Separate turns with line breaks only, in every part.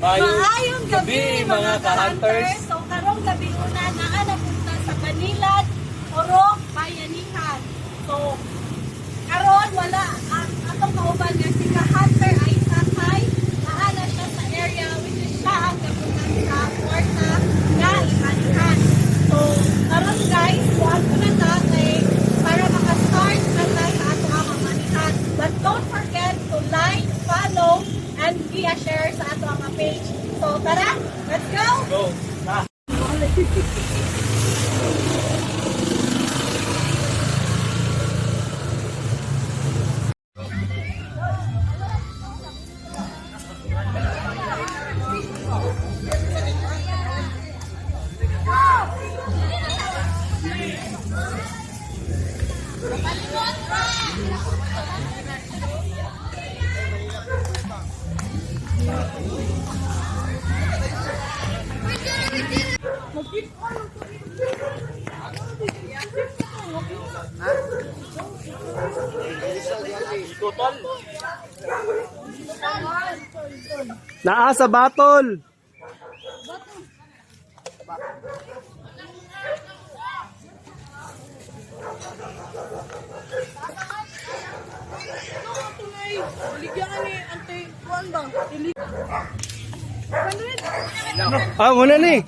Maayong gabi mga ka-hunters.
So karong gabi una naa napunta sa Banilad, Orok, Bayanihan. So karon wala ang atong kauban nga si ka-hunter ay sakay. Naana siya sa area which is siya ang gabunan sa Kwarta nga Bayanihan. So karon guys, kuan ko na tatay para maka-start na tayo sa ato ang manihan. But don't forget to like, follow, and share sa ato ang page. So tara, let's go!
Go!
Naa sa batol. Ah, muna ni.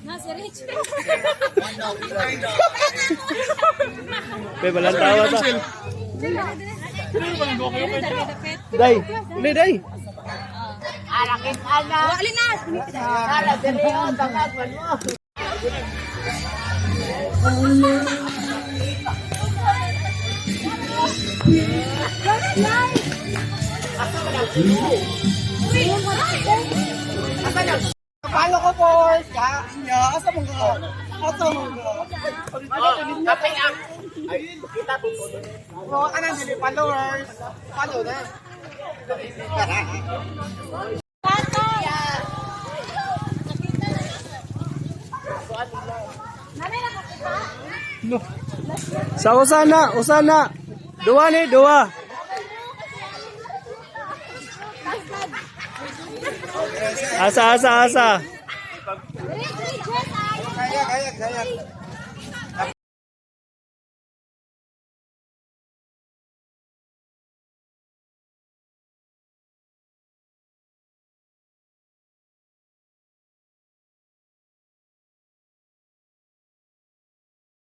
Be balang tawa ta. Day, uli day.
Arakit ana. Wali na. Ala dere on tangad mo.
Palo ko po! Asa mong ka? Asa mong ka? Kapay ang! Kita po po. Anong dili followers? Follow na.
Sa usana. Dua ni, dua. Asa.
Kaya.